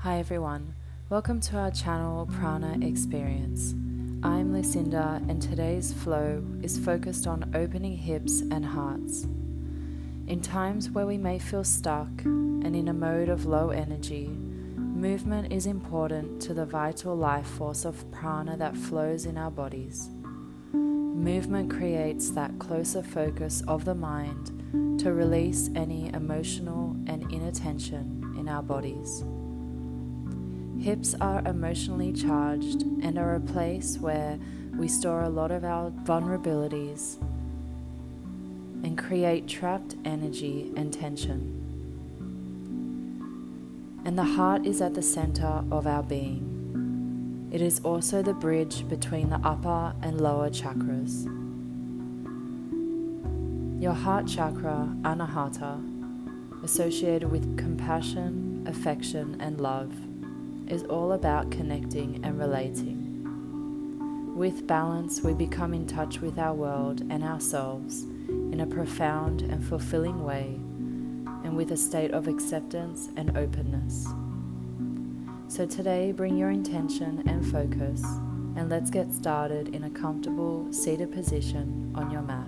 Hi everyone, welcome to our channel Prana Experience. I'm Lucinda and today's flow is focused on opening hips and hearts. In times where we may feel stuck and in a mode of low energy, movement is important to the vital life force of prana that flows in our bodies. Movement creates that closer focus of the mind to release any emotional and inner tension in our bodies. Hips are emotionally charged and are a place where we store a lot of our vulnerabilities and create trapped energy and tension. And the heart is at the center of our being. It is also the bridge between the upper and lower chakras. Your heart chakra, Anahata, associated with compassion, affection, and love, is all about connecting and relating. With balance, we become in touch with our world and ourselves in a profound and fulfilling way, and with a state of acceptance and openness. So today, bring your intention and focus, and let's get started in a comfortable seated position on your mat.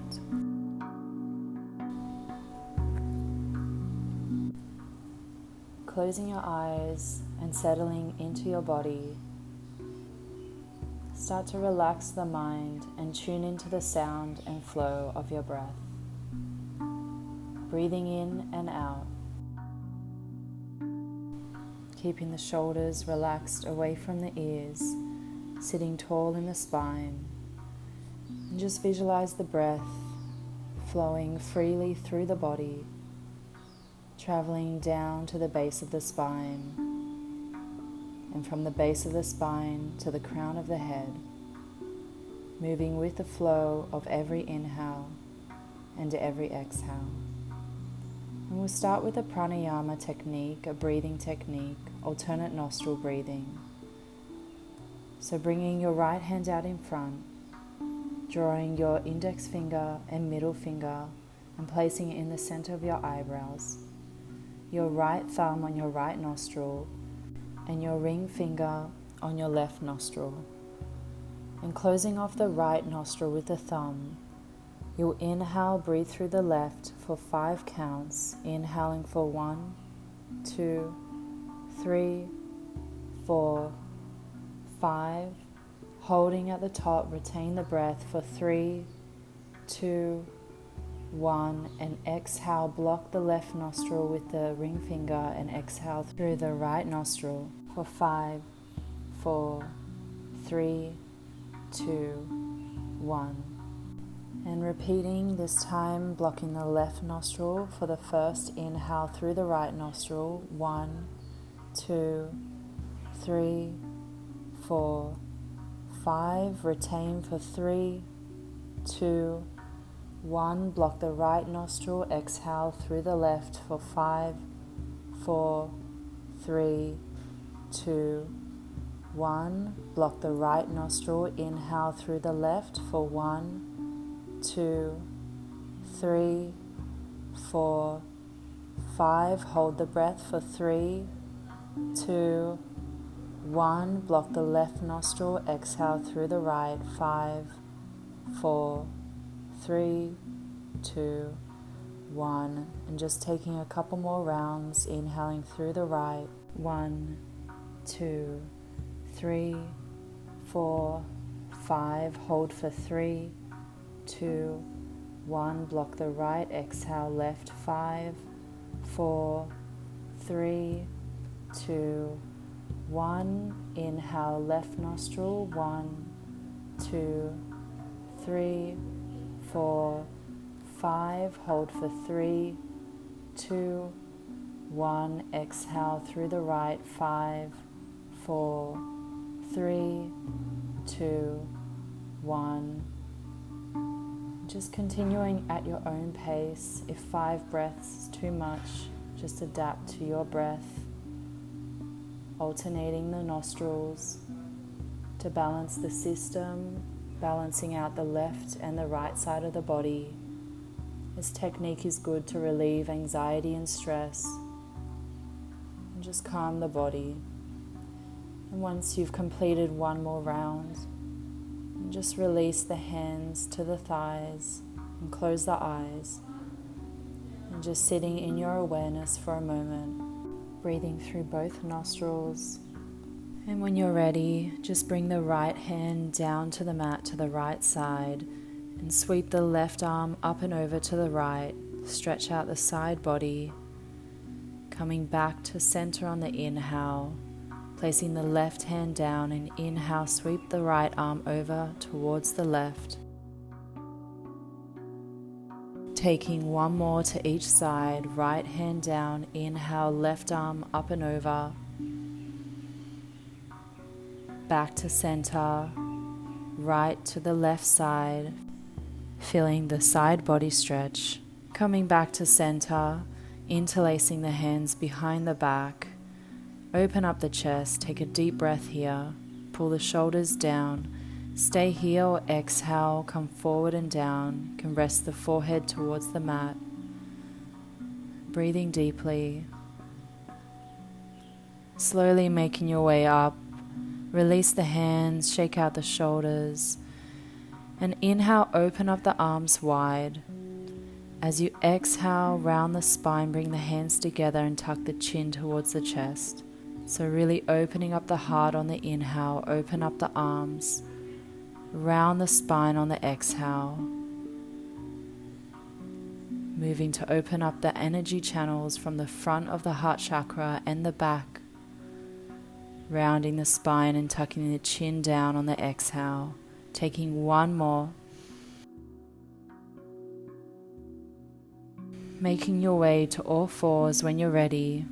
Closing your eyes and settling into your body, start to relax the mind and tune into the sound and flow of your breath. Breathing in and out, keeping the shoulders relaxed away from the ears, sitting tall in the spine, and just visualize the breath flowing freely through the body, traveling down to the base of the spine, and from the base of the spine to the crown of the head, moving with the flow of every inhale and every exhale. And we'll start with a Pranayama technique, a breathing technique, alternate nostril breathing. So bringing your right hand out in front, drawing your index finger and middle finger and placing it in the center of your eyebrows, your right thumb on your right nostril, and your ring finger on your left nostril. And closing off the right nostril with the thumb, you'll inhale, breathe through the left for 5 counts, inhaling for 1, 2, 3, 4, 5, holding at the top, retain the breath for 3, 2, 1, and exhale, block the left nostril with the ring finger and exhale through the right nostril for 5, 4, 3, 2, 1. And repeating this time, blocking the left nostril for the first inhale through the right nostril. 1, 2, 3, 4, 5. Retain for 3, 2, 1. Block the right nostril, exhale through the left for 5, 4, 3, 2, 1. Block the right nostril, inhale through the left for 1, 2, 3, 4, 5. Hold the breath for 3, 2, 1. Block the left nostril, exhale through the right. 5, 4, 3, 2, 1. And just taking a couple more rounds, inhaling through the right. 1, 2, 3, 4, 5. Hold for 3, 2, 1. Block the right, exhale left. 5, 4, 3, 2, 1. Inhale left nostril. 1, 2, 3, 4, 5. Hold for 3, 2, 1. Exhale through the right. 5, 4, 3, 2, 1. Just continuing at your own pace. If 5 breaths is too much, just adapt to your breath, alternating the nostrils to balance the system, balancing out the left and the right side of the body. This technique is good to relieve anxiety and stress, and just calm the body. And once you've completed one more round, just release the hands to the thighs and close the eyes. And just sitting in your awareness for a moment, breathing through both nostrils. And when you're ready, just bring the right hand down to the mat to the right side and sweep the left arm up and over to the right. Stretch out the side body, coming back to center on the inhale, placing the left hand down and inhale, sweep the right arm over towards the left. Taking one more to each side, right hand down, inhale, left arm up and over. Back to center, right to the left side, feeling the side body stretch. Coming back to center, interlacing the hands behind the back. Open up the chest, take a deep breath here, pull the shoulders down. Stay here or exhale, come forward and down. You can rest the forehead towards the mat. Breathing deeply. Slowly making your way up. Release the hands, shake out the shoulders. And inhale, open up the arms wide. As you exhale, round the spine, bring the hands together and tuck the chin towards the chest. So really opening up the heart on the inhale, open up the arms. Round the spine on the exhale. Moving to open up the energy channels from the front of the heart chakra and the back. Rounding the spine and tucking the chin down on the exhale. Taking one more. Making your way to all fours when you're ready.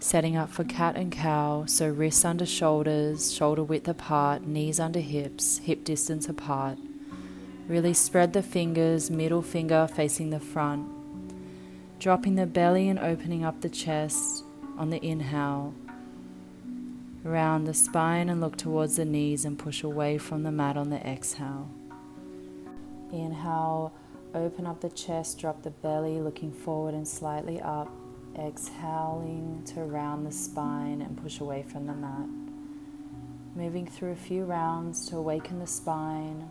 Setting up for cat and cow, so wrists under shoulders, shoulder width apart, knees under hips, hip distance apart. Really spread the fingers, middle finger facing the front. Dropping the belly and opening up the chest on the inhale. Round the spine and look towards the knees and push away from the mat on the exhale. Inhale, open up the chest, drop the belly, looking forward and slightly up. Exhaling to round the spine and push away from the mat. Moving through a few rounds to awaken the spine.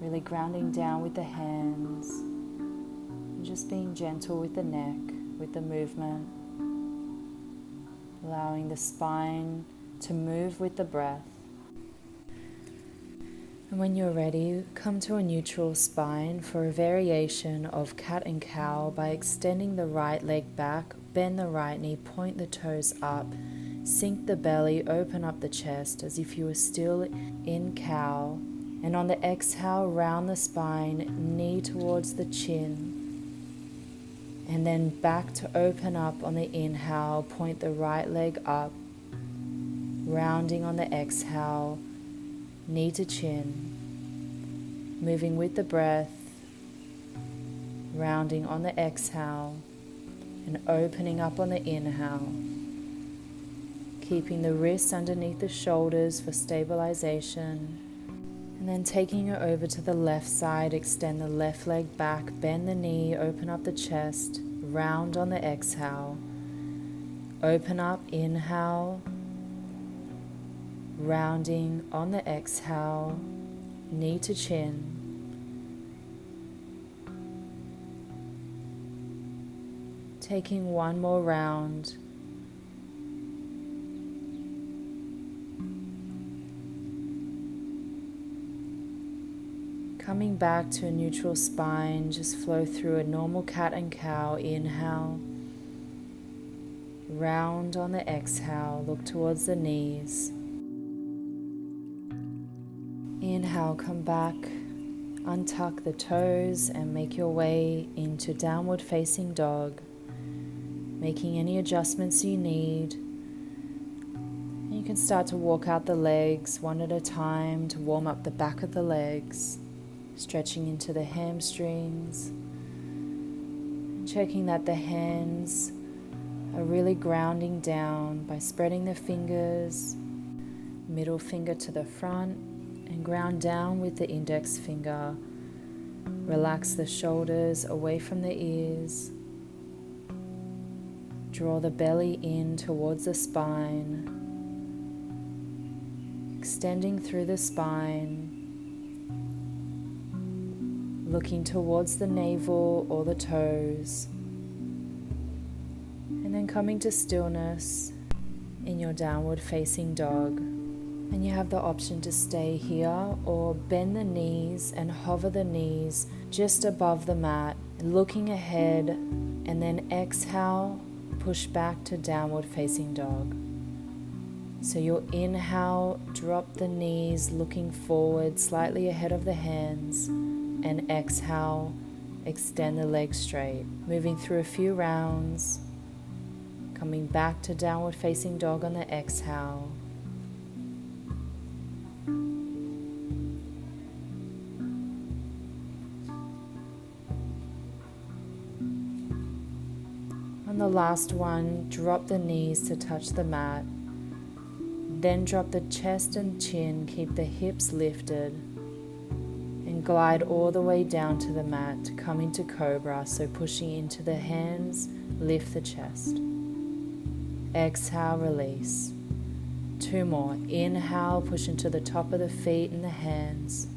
Really grounding down with the hands. And just being gentle with the neck, with the movement. Allowing the spine to move with the breath. And when you're ready, come to a neutral spine for a variation of cat and cow by extending the right leg back, bend the right knee, point the toes up, sink the belly, open up the chest as if you were still in cow. And on the exhale, round the spine, knee towards the chin. And then back to open up on the inhale, point the right leg up, rounding on the exhale, knee to chin, moving with the breath, rounding on the exhale, and opening up on the inhale. Keeping the wrists underneath the shoulders for stabilization. And then taking it over to the left side, extend the left leg back, bend the knee, open up the chest, round on the exhale. Open up, inhale, rounding on the exhale, knee to chin. Taking one more round. Coming back to a neutral spine, just flow through a normal cat and cow. Inhale, round on the exhale, look towards the knees. Inhale, come back, untuck the toes and make your way into downward facing dog, making any adjustments you need. You can start to walk out the legs one at a time to warm up the back of the legs. Stretching into the hamstrings, checking that the hands are really grounding down by spreading the fingers, middle finger to the front, and ground down with the index finger. Relax the shoulders away from the ears. Draw the belly in towards the spine. extending through the spine, looking towards the navel or the toes, and then coming to stillness in your downward facing dog. And you have the option to stay here or bend the knees and hover the knees just above the mat, looking ahead, and then exhale, push back to downward facing dog. So you'll inhale, drop the knees looking forward slightly ahead of the hands, and exhale, extend the legs straight, moving through a few rounds, coming back to downward facing dog on the exhale. On the last one, drop the knees to touch the mat. Then drop the chest and chin, keep the hips lifted, and glide all the way down to the mat to come into cobra. So pushing into the hands, lift the chest. Exhale, release. 2 more. Inhale, push into the top of the feet and the hands.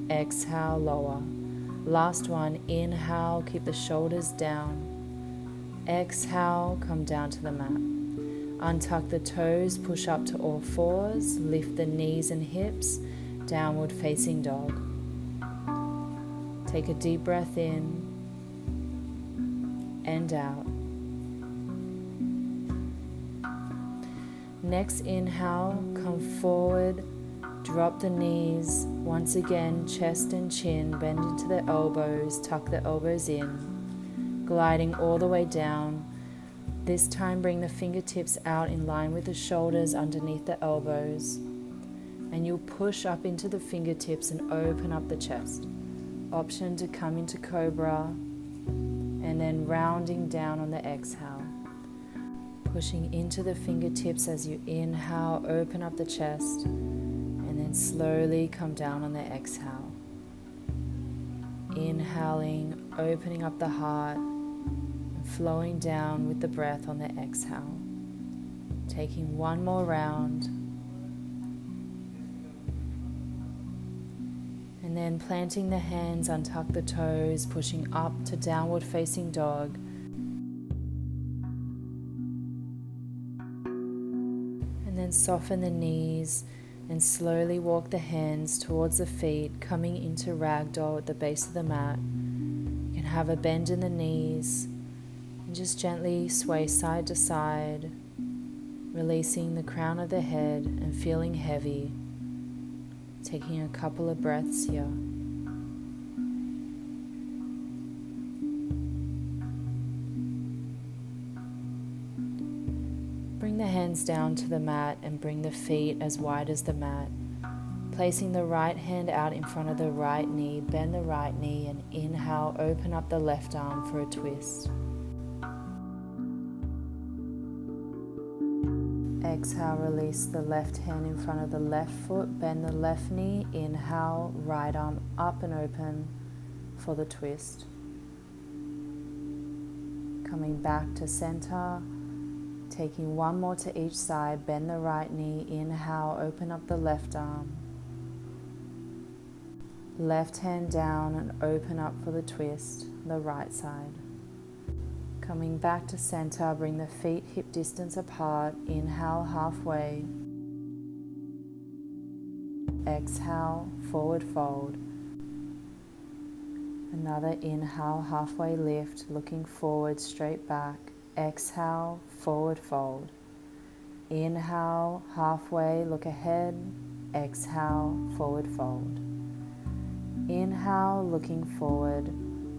Exhale, lower. Last one. Inhale, keep the shoulders down. Exhale, come down to the mat. Untuck the toes, push up to all fours, lift the knees and hips, downward facing dog. Take a deep breath in and out. Next inhale, come forward, drop the knees. Once again, chest and chin, bend into the elbows, tuck the elbows in, gliding all the way down. This time bring the fingertips out in line with the shoulders underneath the elbows, and you'll push up into the fingertips and open up the chest. Option to come into cobra and then rounding down on the exhale. Pushing into the fingertips as you inhale, open up the chest, and then slowly come down on the exhale. Inhaling, opening up the heart, flowing down with the breath on the exhale. Taking one more round. And then planting the hands, untuck the toes, pushing up to downward facing dog. And then soften the knees and slowly walk the hands towards the feet, coming into ragdoll at the base of the mat. You can have a bend in the knees. Just gently sway side to side, releasing the crown of the head and feeling heavy. Taking a couple of breaths here. Bring the hands down to the mat and bring the feet as wide as the mat. Placing the right hand out in front of the right knee, bend the right knee and inhale, open up the left arm for a twist. Exhale, release the left hand in front of the left foot, bend the left knee, inhale, right arm up and open for the twist. Coming back to center, taking one more to each side, bend the right knee, inhale, open up the left arm. Left hand down and open up for the twist, the right side. Coming back to center, bring the feet hip distance apart. Inhale, halfway. Exhale, forward fold. Another inhale, halfway lift, looking forward, straight back. Exhale, forward fold. Inhale, halfway, look ahead. Exhale, forward fold. Inhale, looking forward.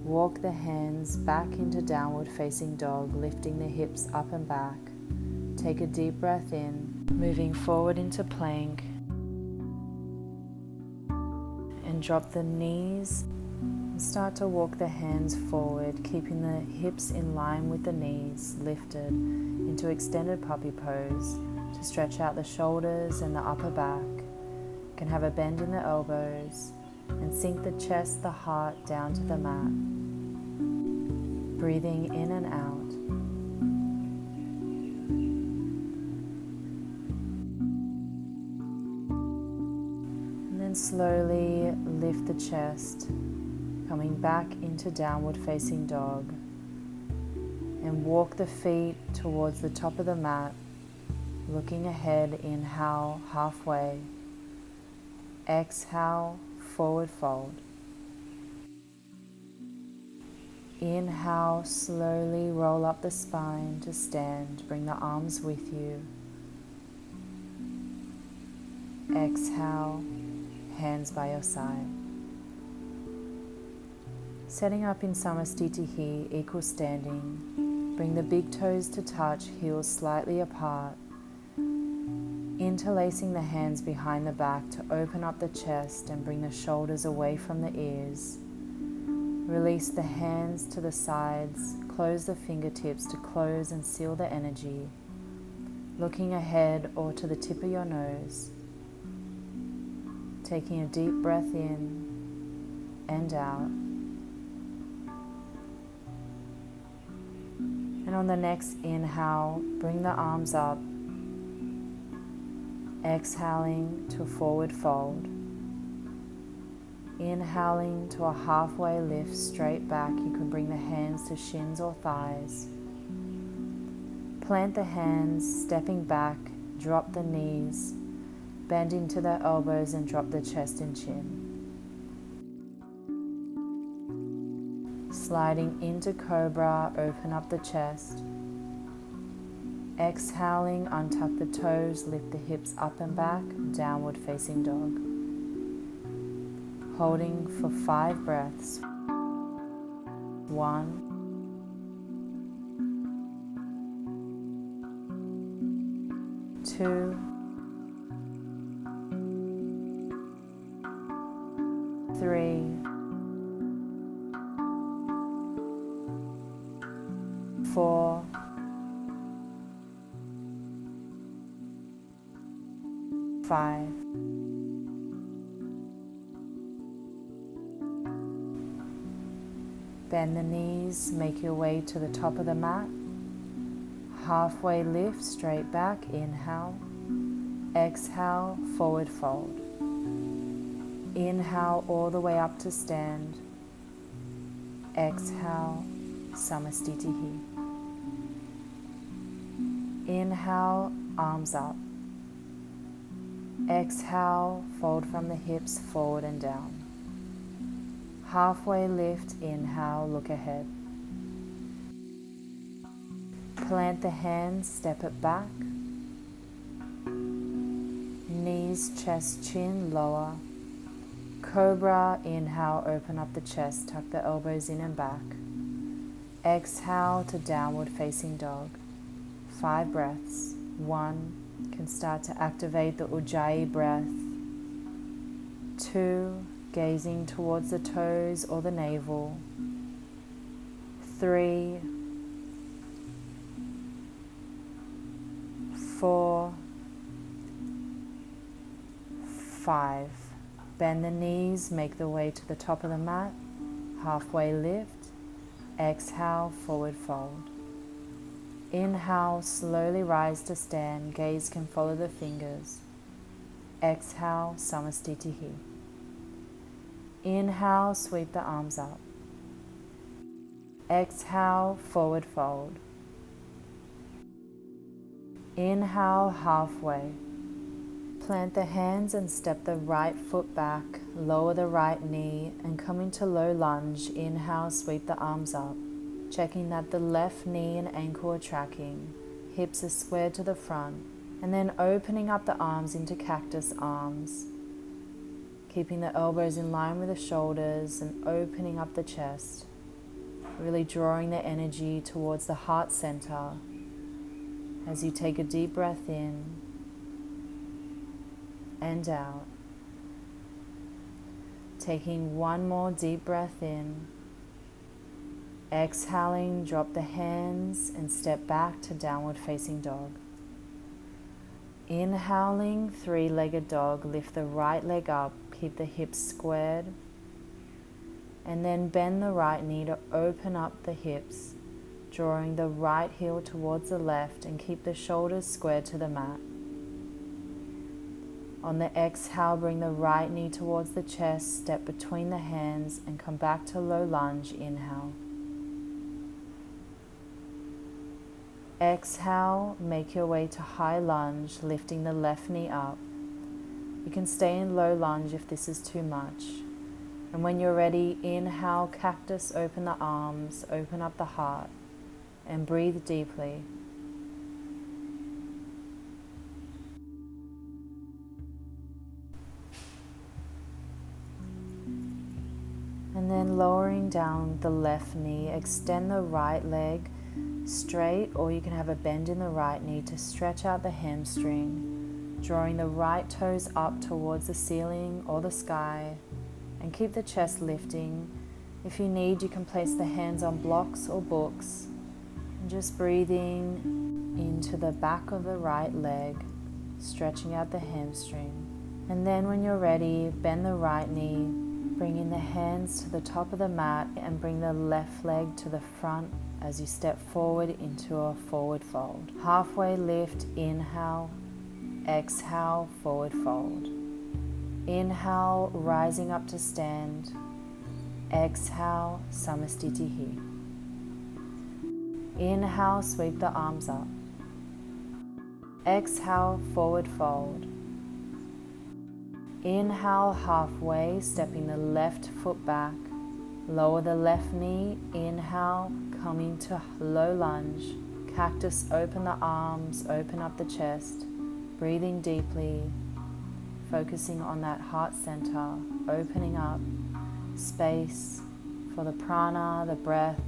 Walk the hands back into downward facing dog, lifting the hips up and back. Take a deep breath in, moving forward into plank. And drop the knees and start to walk the hands forward, keeping the hips in line with the knees, lifted into extended puppy pose to stretch out the shoulders and the upper back. You can have a bend in the elbows and sink the chest, the heart down to the mat. Breathing in and out. slowly lift the chest, coming back into downward facing dog. And walk the feet towards the top of the mat, looking ahead. Inhale, halfway. Exhale, forward fold. Inhale, slowly roll up the spine to stand. Bring the arms with you. Exhale, hands by your side. Setting up in Samastitihi, equal standing. Bring the big toes to touch, heels slightly apart. Interlacing the hands behind the back to open up the chest and bring the shoulders away from the ears. Release the hands to the sides, close the fingertips to close and seal the energy, looking ahead or to the tip of your nose. Taking a deep breath in and out. And on the next inhale, bring the arms up, exhaling to a forward fold. Inhaling to a halfway lift straight back. You can bring the hands to shins or thighs. Plant the hands, stepping back, drop the knees, bend into the elbows and drop the chest and chin. Sliding into cobra, open up the chest. Exhaling, untuck the toes, lift the hips up and back, downward facing dog. Holding for 5 breaths. 1, 2, 3, 4, 5. Bend the knees, make your way to the top of the mat. Halfway lift, straight back, inhale. Exhale, forward fold. Inhale all the way up to stand. Exhale, Samastitihi. Inhale, arms up. Exhale, fold from the hips forward and down. Halfway lift, inhale, look ahead. Plant the hands, step it back. Knees, chest, chin, lower. Cobra, inhale, open up the chest, tuck the elbows in and back. Exhale to downward facing dog. 5 breaths. 1, can start to activate the Ujjayi breath. 2, gazing towards the toes or the navel. 3, 4, 5. Bend the knees, make the way to the top of the mat. Halfway lift. Exhale, forward fold. Inhale, slowly rise to stand. Gaze can follow the fingers. Exhale, Samastitihi. Inhale, sweep the arms up. Exhale, forward fold. Inhale, halfway. Plant the hands and step the right foot back. Lower the right knee and come into low lunge. Inhale, sweep the arms up. Checking that the left knee and ankle are tracking. Hips are squared to the front. And then opening up the arms into cactus arms. Keeping the elbows in line with the shoulders and opening up the chest. Really drawing the energy towards the heart center as you take a deep breath in and out. Taking one more deep breath in. Exhaling, drop the hands and step back to downward facing dog. Inhaling, 3-legged dog, lift the right leg up, keep the hips squared, and then bend the right knee to open up the hips, drawing the right heel towards the left and keep the shoulders squared to the mat. On the exhale, bring the right knee towards the chest, step between the hands and come back to low lunge. Inhale. Exhale, make your way to high lunge, lifting the left knee up. You can stay in low lunge if this is too much. And when you're ready, inhale, cactus, open the arms, open up the heart, and breathe deeply. And then lowering down the left knee, extend the right leg straight, or you can have a bend in the right knee to stretch out the hamstring, drawing the right toes up towards the ceiling or the sky, and keep the chest lifting. If you need, you can place the hands on blocks or books, and just breathing into the back of the right leg, stretching out the hamstring. And then when you're ready, bend the right knee, bringing the hands to the top of the mat, and bring the left leg to the front as you step forward into a forward fold. Halfway lift, inhale, exhale, forward fold. Inhale, rising up to stand. Exhale, Samastitihi. Inhale, sweep the arms up. Exhale, forward fold. Inhale, halfway, stepping the left foot back. Lower the left knee. Inhale, coming to low lunge. Cactus, open the arms, open up the chest. Breathing deeply, focusing on that heart center, opening up space for the prana, the breath.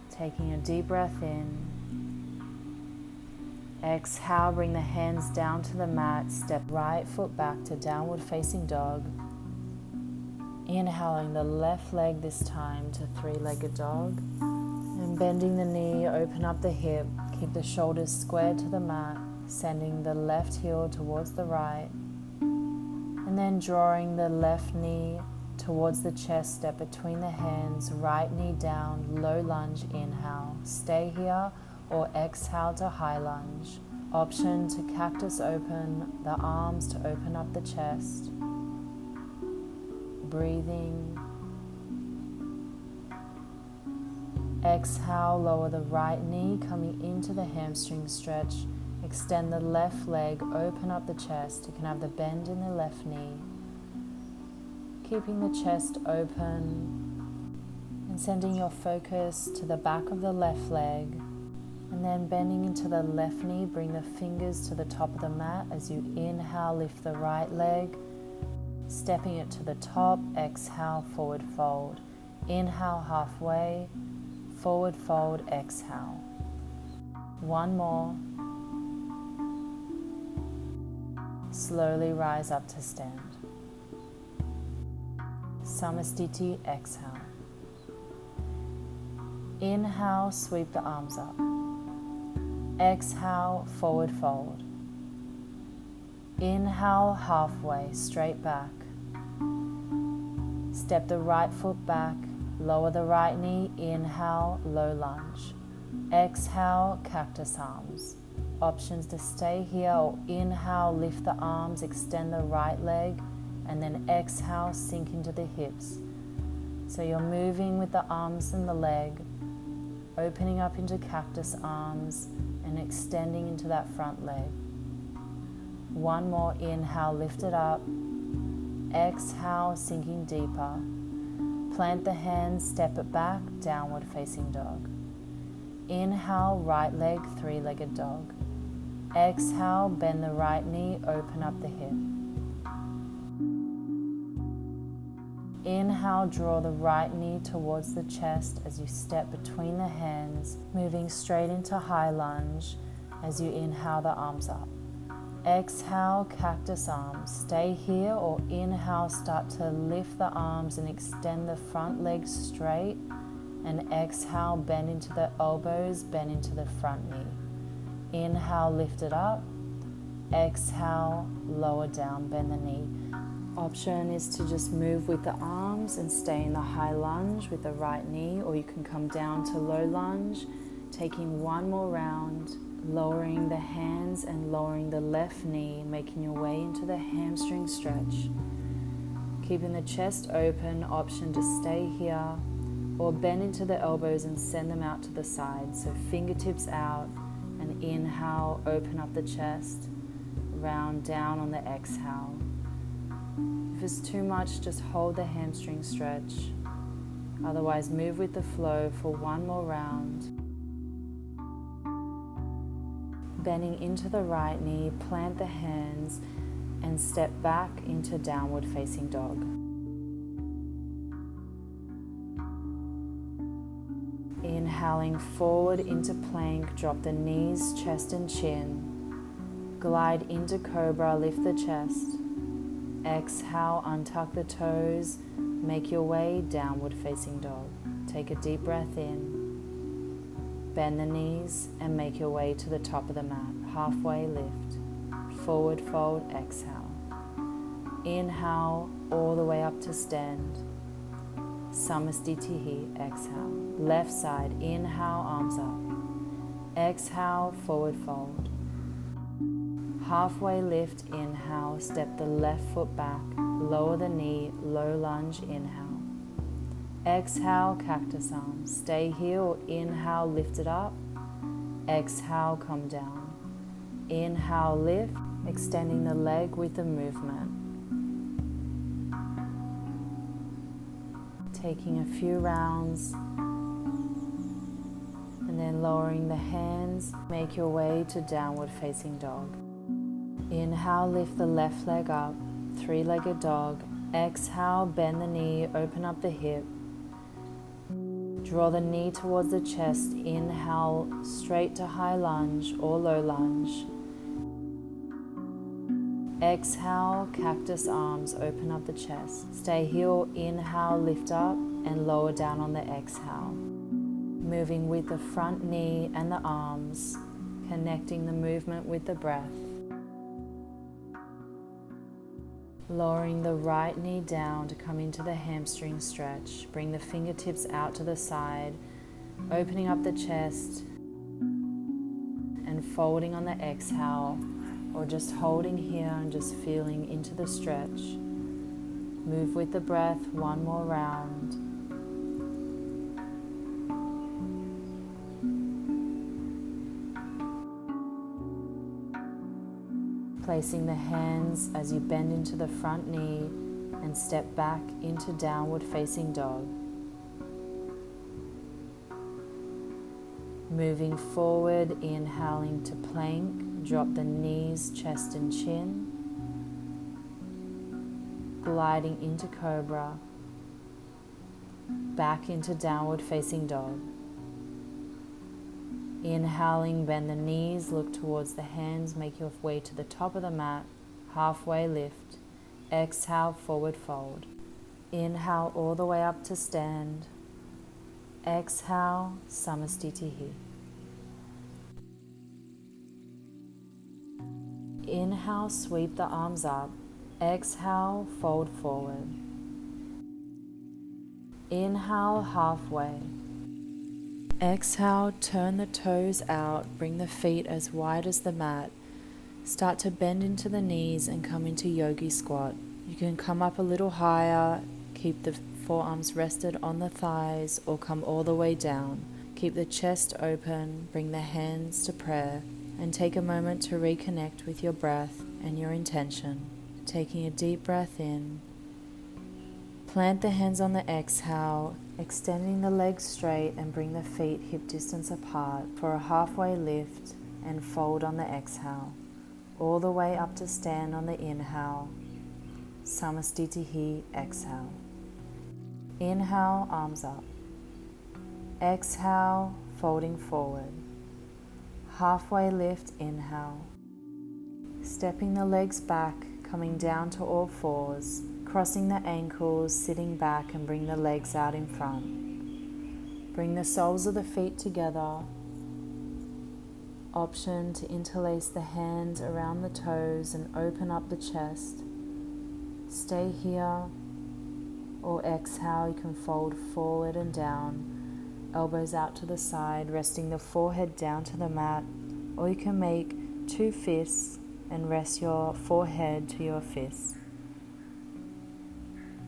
Taking a deep breath in. Exhale, bring the hands down to the mat, step right foot back to downward facing dog. Inhaling the left leg this time to three-legged dog. And bending the knee, open up the hip, keep the shoulders squared to the mat, sending the left heel towards the right. And then drawing the left knee towards the chest, step between the hands, right knee down, low lunge, inhale. Stay here or exhale to high lunge. Option to cactus, open the arms to open up the chest. Breathing. Exhale, lower the right knee, coming into the hamstring stretch. Extend the left leg, open up the chest. You can have the bend in the left knee. Keeping the chest open and sending your focus to the back of the left leg. And then bending into the left knee, bring the fingers to the top of the mat as you inhale, lift the right leg. Stepping it to the top, exhale, forward fold. Inhale, halfway, forward fold, exhale. One more. Slowly rise up to stand. Samastiti, exhale. Inhale, sweep the arms up. Exhale, forward fold. Inhale, halfway, straight back. Step the right foot back, lower the right knee, inhale, low lunge. Exhale, cactus arms. Options to stay here or inhale, lift the arms, extend the right leg, and then exhale, sink into the hips. So you're moving with the arms and the leg, opening up into cactus arms and extending into that front leg. One more, inhale, lift it up. Exhale, sinking deeper. Plant the hands, step it back, downward facing dog. Inhale, right leg, three-legged dog. Exhale, bend the right knee, open up the hip. Inhale, draw the right knee towards the chest as you step between the hands, moving straight into high lunge as you inhale the arms up. Exhale, cactus arms. Stay here or inhale, start to lift the arms and extend the front leg straight. And exhale, bend into the elbows, bend into the front knee. Inhale, lift it up. Exhale, lower down, bend the knee. Option is to just move with the arms and stay in the high lunge with the right knee, or you can come down to low lunge. Taking one more round, lowering the hands and lowering the left knee, making your way into the hamstring stretch. Keeping the chest open, option to stay here or bend into the elbows and send them out to the side. So fingertips out and inhale, open up the chest, round down on the exhale. If it's too much, just hold the hamstring stretch. Otherwise, move with the flow for one more round. Bending into the right knee, plant the hands and step back into downward facing dog. Inhaling forward into plank, drop the knees, chest and chin. Glide into cobra, lift the chest. Exhale, untuck the toes, make your way downward facing dog. Take a deep breath in. Bend the knees and make your way to the top of the mat. Halfway lift. Forward fold, exhale. Inhale all the way up to stand. Samastitihi, exhale. Left side, inhale, arms up. Exhale, forward fold. Halfway lift, inhale, step the left foot back, lower the knee, low lunge, inhale. Exhale, cactus arms. Stay here or inhale, lift it up. Exhale, come down. Inhale, lift, extending the leg with the movement. Taking a few rounds and then lowering the hands, make your way to downward facing dog. Inhale, lift the left leg up, three-legged dog. Exhale, bend the knee, open up the hip. Draw the knee towards the chest. Inhale, straight to high lunge or low lunge. Exhale, cactus arms, open up the chest. Stay here, inhale, lift up and lower down on the exhale. Moving with the front knee and the arms, connecting the movement with the breath. Lowering the right knee down to come into the hamstring stretch. Bring the fingertips out to the side, opening up the chest and folding on the exhale, or just holding here and just feeling into the stretch. Move with the breath, one more round. Placing the hands as you bend into the front knee and step back into downward facing dog. Moving forward, inhaling to plank, drop the knees, chest and chin. Gliding into cobra, back into downward facing dog. Inhaling, bend the knees, look towards the hands, make your way to the top of the mat, halfway lift. Exhale, forward fold. Inhale all the way up to stand. Exhale, samastitihi. Inhale, sweep the arms up. Exhale, fold forward. Inhale, halfway. Exhale, turn the toes out, bring the feet as wide as the mat. Start to bend into the knees and come into yogi squat. You can come up a little higher, keep the forearms rested on the thighs or come all the way down. Keep the chest open, bring the hands to prayer, and take a moment to reconnect with your breath and your intention. Taking a deep breath in. Plant the hands on the exhale, extending the legs straight and bring the feet hip distance apart for a halfway lift and fold on the exhale. All the way up to stand on the inhale. Samastitihi, exhale. Inhale, arms up. Exhale, folding forward. Halfway lift, inhale. Stepping the legs back, coming down to all fours. Crossing the ankles, sitting back and bring the legs out in front. Bring the soles of the feet together. Option to interlace the hands around the toes and open up the chest. Stay here or exhale, you can fold forward and down, elbows out to the side, resting the forehead down to the mat, or you can make 2 fists and rest your forehead to your fists.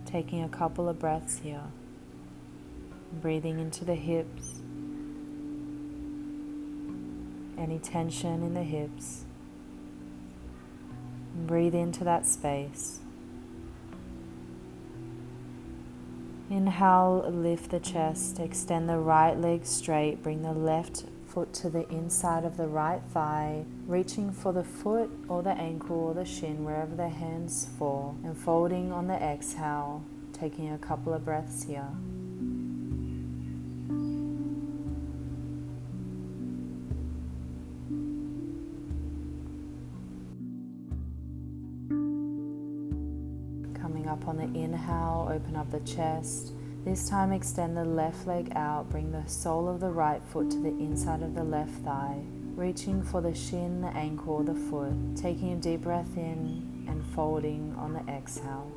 Taking a couple of breaths here, breathing into the hips, any tension in the hips. Breathe into that space. Inhale, lift the chest, extend the right leg straight, bring the left foot to the inside of the right thigh, reaching for the foot or the ankle or the shin, wherever the hands fall, and folding on the exhale, taking a couple of breaths here. Coming up on the inhale, open up the chest. This time extend the left leg out, bring the sole of the right foot to the inside of the left thigh, reaching for the shin, the ankle, or the foot, taking a deep breath in and folding on the exhale.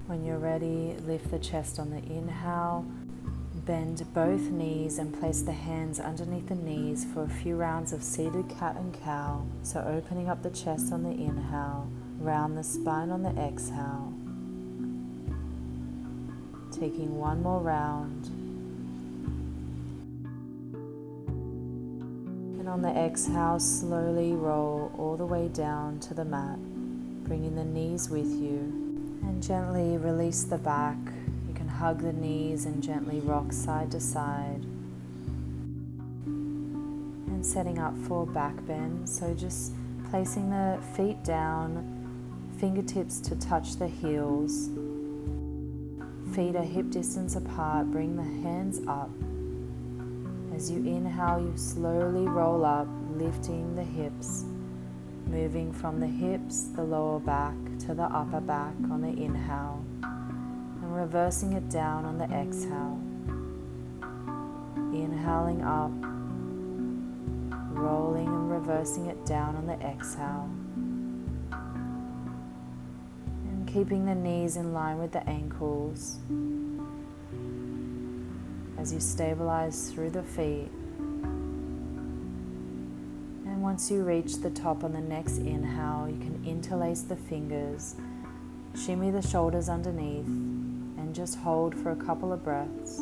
When you're ready, lift the chest on the inhale. Bend both knees and place the hands underneath the knees for a few rounds of seated cat and cow. So opening up the chest on the inhale, round the spine on the exhale. Taking one more round. And on the exhale, slowly roll all the way down to the mat, bringing the knees with you. And gently release the back. Hug the knees and gently rock side to side. And setting up for back bend. So just placing the feet down, fingertips to touch the heels. Feet are hip distance apart. Bring the hands up. As you inhale, you slowly roll up, lifting the hips. Moving from the hips, the lower back, to the upper back on the inhale. And reversing it down on the exhale. Inhaling up, rolling and reversing it down on the exhale. And keeping the knees in line with the ankles as you stabilize through the feet. And once you reach the top on the next inhale, you can interlace the fingers, shimmy the shoulders underneath, and just hold for a couple of breaths.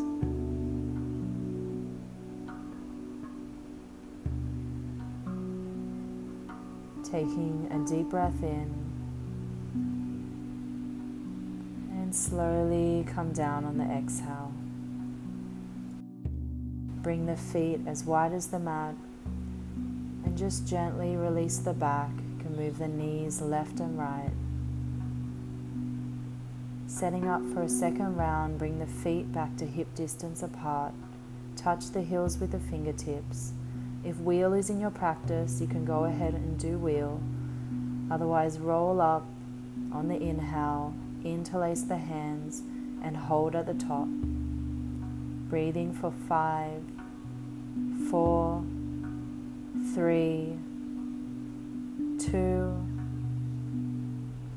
Taking a deep breath in and slowly come down on the exhale. Bring the feet as wide as the mat and just gently release the back. You can move the knees left and right. Setting up for a second round, bring the feet back to hip distance apart. Touch the heels with the fingertips. If wheel is in your practice, you can go ahead and do wheel. Otherwise, roll up on the inhale, interlace the hands, and hold at the top. Breathing for 5, 4, 3, 2,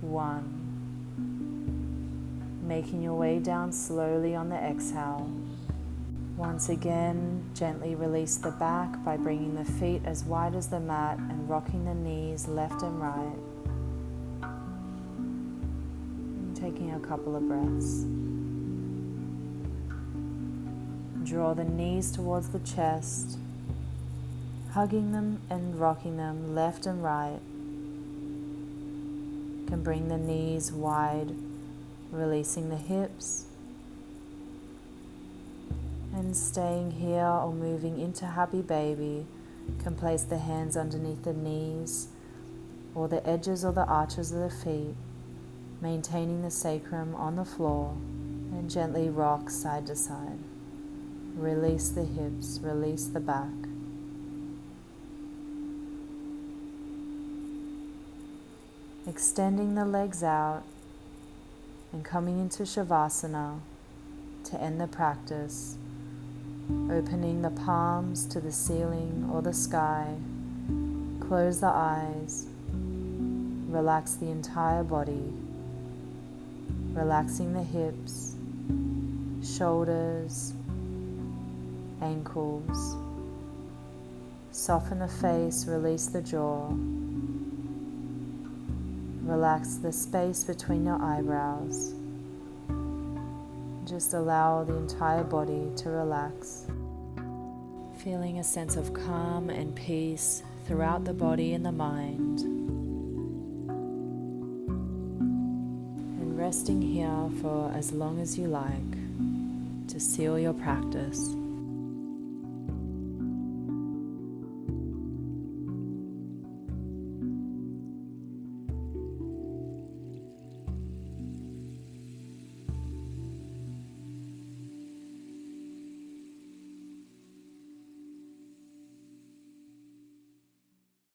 1. Making your way down slowly on the exhale. Once again, gently release the back by bringing the feet as wide as the mat and rocking the knees left and right. And taking a couple of breaths. Draw the knees towards the chest, hugging them and rocking them left and right. You can bring the knees wide, releasing the hips, and staying here or moving into happy baby. You can place the hands underneath the knees or the edges or the arches of the feet, maintaining the sacrum on the floor, and gently rock side to side. Release the hips, release the back. Extending the legs out and coming into Shavasana to end the practice, opening the palms to the ceiling or the sky, close the eyes, relax the entire body, relaxing the hips, shoulders, ankles. Soften the face, release the jaw. Relax the space between your eyebrows. Just allow the entire body to relax. Feeling a sense of calm and peace throughout the body and the mind. And resting here for as long as you like to seal your practice.